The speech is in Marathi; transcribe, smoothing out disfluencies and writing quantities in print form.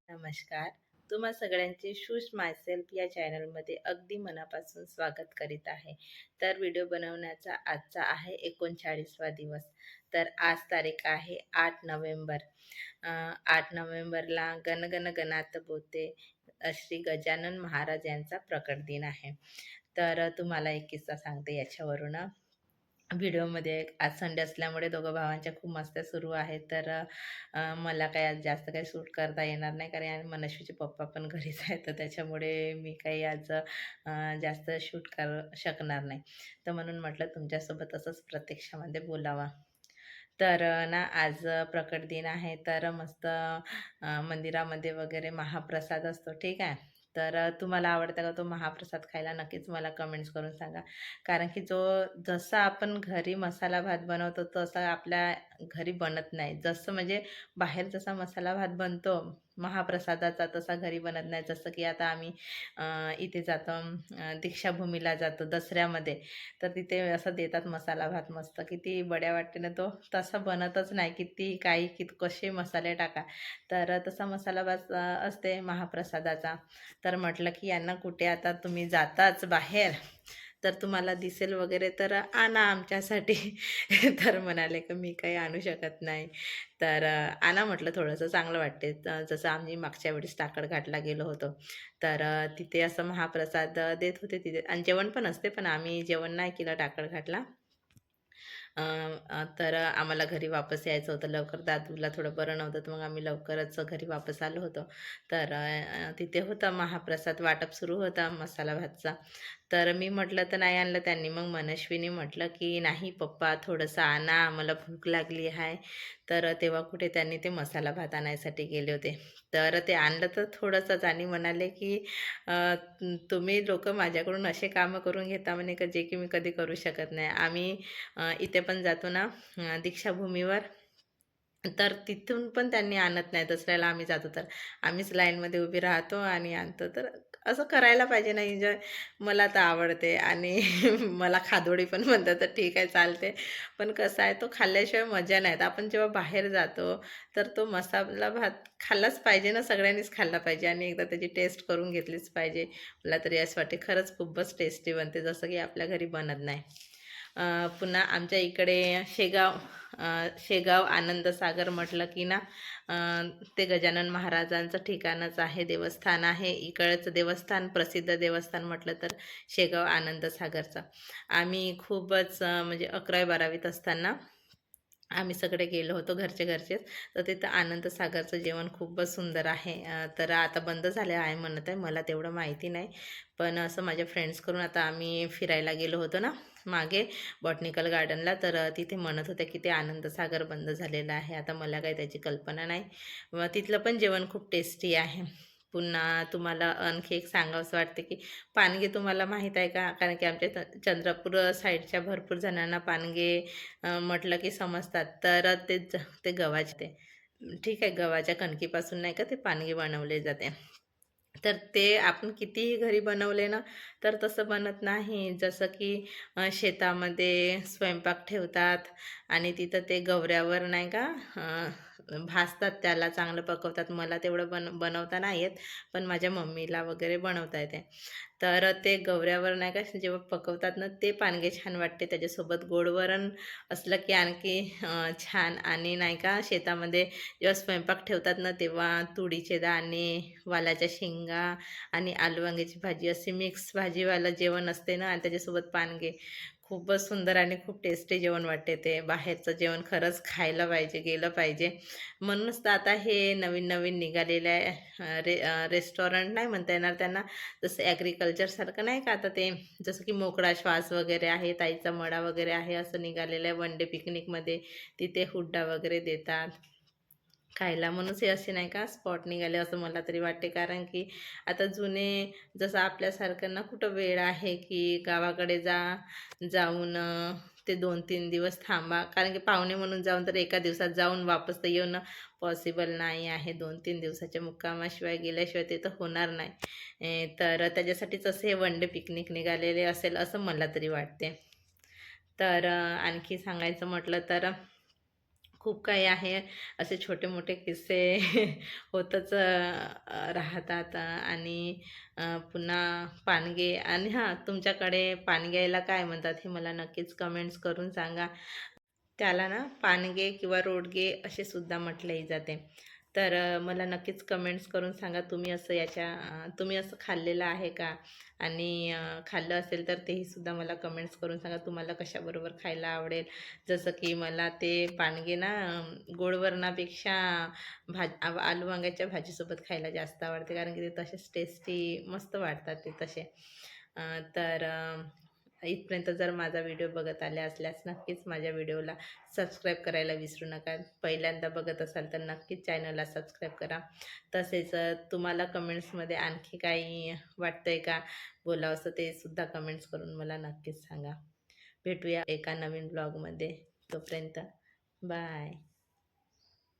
नमस्कार. तुम्हा सगळ्यांचे शूज मायसेल्फ या चॅनलमध्ये अगदी मनापासून स्वागत करीत आहे. तर व्हिडिओ बनवण्याचा आजचा आहे 39वा दिवस. तर आज तारीख आहे 8 नोव्हेंबर. 8 नोव्हेंबरला गणगण गणात बोलते श्री गजानन महाराज यांचा प्रकट दिन आहे. तर तुम्हाला एक किस्सा सांगते याच्यावरून. व्हिडिओमध्ये आज संडे असल्यामुळे दोघं भावांच्या खूप मस्त्या सुरू आहेत. तर मला काही आज जास्त काही शूट करता येणार नाही, कारण मनस्वीचे पप्पा पण घरीच आहेत, तर त्याच्यामुळे मी काही आज जास्त शूट कर शकणार नाही. तर म्हणून म्हटलं तुमच्यासोबत असंच प्रत्यक्षामध्ये बोलावा. तर ना आज प्रकट दिन आहे. तर मस्त मंदिरामध्ये वगैरे महाप्रसाद असतो, ठीक आहे. तर तुम्हाला आवडतं का तो महाप्रसाद खायला? नक्कीच मला कमेंट्स करून सांगा. कारण की जसा आपण घरी मसाला भात बनवतो तसा आपल्या घरी बनत नाही. जसं म्हणजे बाहेर जसा मसाला भात बनतो महाप्रसादाचा, तसा घरी बनत नाही. जसं की आता आम्ही इथे जातो, दीक्षाभूमीला जातो दसऱ्यामध्ये, तर तिथे असं देतात मसाला भात मस्त, किती बढिया वाटते ना तो. तसा बनतच नाही, किती काही कसे मसाले टाका. तर तसा मसाला भात असते महाप्रसादाचा. तर म्हटलं की यांना कुठे आता तुम्ही जाताच बाहेर, तर तुम्हाला दिसेल वगैरे तर आणा आमच्यासाठी. तर म्हणाले की मी काही आणू शकत नाही. तर आणा म्हटलं, थोडंसं चांगलं वाटते. जसं आम्ही मागच्या वेळेस टाकळघाटला गेलो होतो, तर तिथे असं महाप्रसाद देत होते तिथे, आणि जेवण पण असते, पण आम्ही जेवण नाही केलं टाकळघाटला. तर आम्हाला घरी वापस यायचं होतं लवकर. दादूला थोडं बरं नव्हतं, तर मग आम्ही लवकरच घरी वापस आलो होतो. तर तिथे होता महाप्रसाद वाटप सुरू होता मसाला भातचा. तर मी म्हटलं तर नाही आणलं त्यांनी. मग मनस्वीने म्हटलं की नाही पप्पा थोडंसं आणा, मला भूक लागली आहे. तर तेव्हा कुठे त्यांनी ते मसाला भात आणायसाठी गेले होते. तर ते आणलं तर थोडंसंच, आणि म्हणाले की तुम्ही लोकं माझ्याकडून असे कामं करून घेता म्हणे का जे की मी कधी करू शकत नाही. आम्ही इथे पण जातो ना दीक्षाभूमीवर, तर तिथून पण त्यांनी आणत नाही. दसऱ्याला आम्ही जातो तर आम्हीच लाईनमध्ये उभी राहतो आणि आणतो. तर असं करायला पाहिजे ना एन्जॉय. मला तर आवडते, आणि मला खादोडी पण म्हणतात, तर ठीक आहे चालते. पण कसं आहे, तो खाल्ल्याशिवाय मजा नाहीत. आपण जेव्हा बाहेर जातो तर तो मसाला भात खाल्लाच पाहिजे ना, सगळ्यांनीच खाल्ला पाहिजे, आणि एकदा त्याची टेस्ट करून घेतलीच पाहिजे. मला तरी असं वाटते खरंच खूपच टेस्टी बनते, जसं की आपल्या घरी बनत नाही. पुन्हा आमच्या इकडे शेगाव आनंदसागर म्हटलं की ना, ते गजानन महाराजांचं ठिकाणच आहे, देवस्थान आहे. इकडचं देवस्थान, प्रसिद्ध देवस्थान म्हटलं तर शेगाव आनंदसागरचं. आम्ही खूपच म्हणजे 11वी-12वीत असताना आम्ही सगळे गेलो होतो, घरचेच. तर तिथं आनंदसागरचं जेवण खूपच सुंदर आहे. तर आता बंद झालं आहे म्हणत आहे, मला तेवढं माहिती नाही. पण असं माझ्या फ्रेंड्सकडून, आता आम्ही फिरायला गेलो होतो ना मागे बॉटनिकल गार्डनला, तर तिथे म्हणत होते की ते आनंदसागर बंद झालेलं आहे. आता मला काही त्याची कल्पना नाही. मग तिथलं पण जेवण खूप टेस्टी आहे. पुन्हा तुम्हाला आणखी एक सांगावंसं वाटते की पानगे तुम्हाला माहीत आहे का? कारण की आमच्या चंद्रपूर साईडच्या भरपूर जणांना पानगे म्हटलं की समजतात. तर ते गव्हाचे, ते ठीक आहे, गव्हाच्या कणकीपासून नाही का ते पानगे बनवले जाते. तर ते आपण कितीही घरी बनवले ना, तर तसं बनत नाही. जसं की शेतामध्ये स्वयंपाक ठेवतात आणि तिथं ते गवऱ्यावर नाही का भाजतात, त्याला चांगलं पकवतात. मला तेवढं बनवता नाही येत, पण माझ्या मम्मीला वगैरे बनवता येते. तर ते गवऱ्यावर नाही का जेव्हा पकवतात ना, ते पानगे छान वाटते. त्याच्यासोबत गोड वरण असलं की आणखी छान. आणि नाही का शेतामध्ये जेव्हा स्वयंपाक ठेवतात ना, तेव्हा तुरीचे दाणे, वालाच्या शेंगा आणि आलू वांग्याची भाजी, अशी मिक्स भाजीवालं जेवण असते ना, आणि त्याच्यासोबत पानगे, खूपच सुंदर आणि खूप टेस्टी जेवण वाटते ते. बाहेरचं जेवण खरंच खायला पाहिजे, गेलं पाहिजे. म्हणूनच तर आता हे नवीन नवीन निघालेलं आहे. रेस्टॉरंट नाही म्हणता येणार त्यांना, जसं ॲग्रिकल्चरसारखं नाही का आता ते, जसं की मोकळा श्वास वगैरे आहे, ताईचा मळा वगैरे आहे, असं निघालेलं आहे. वन डे पिकनिकमध्ये तिथे हुड्डा वगैरे देतात खायला. म्हणूनच हे असे नाही का स्पॉट निघाले, असं मला तरी वाटते. कारण की आता जुने, जसं आपल्यासारख्यांना कुठं वेळ आहे की गावाकडे जाऊन ते 2-3 दिवस थांबा. कारण की पाहुणे म्हणून जाऊन तर एका दिवसात जाऊन वापस तर येणं पॉसिबल नाही आहे. 2-3 दिवसाच्या मुक्कामाशिवाय गेल्याशिवाय ते तर होणार नाही. तर त्याच्यासाठीच असे हे वन डे पिकनिक निघालेले असेल असं मला तरी वाटते. तर आणखी सांगायचं म्हटलं तर खूप काही आहे. असे छोटे-मोठे किस्से होतच राहतात आणि पुन्हा पानगे आणि हां, तुमच्याकडे पानग्यायला काय म्हणतात हे मला नक्कीच कमेंट्स करून सांगा. त्याला ना पानगे किंवा रोडगे असे सुद्धा म्हटलेही जाते. तर मला नक्कीच कमेंट्स करून सांगा तुम्ही असं खाल्लेलं आहे का? आणि खाल्लं असेल तर तेही सुद्धा मला कमेंट्स करून सांगा तुम्हाला कशाबरोबर खायला आवडेल. जसं की मला ते पानगे ना गोड आलू वांग्याच्या भाजीसोबत खायला जास्त आवडते कारण की ते तसेच टेस्टी मस्त वाटतात ते तसे. तर इथपर्यंत जर माझा व्हिडिओ बघत आले असल्यास नक्कीच माझ्या व्हिडिओला सबस्क्राईब करायला विसरू नका. पहिल्यांदा बघत असाल तर नक्कीच चॅनलला सबस्क्राईब करा. तसेच तुम्हाला कमेंट्समध्ये आणखी काही वाटतंय का बोलावंसं ते सुद्धा कमेंट्स करून मला नक्कीच सांगा. भेटूया एका नवीन ब्लॉगमध्ये. तोपर्यंत बाय.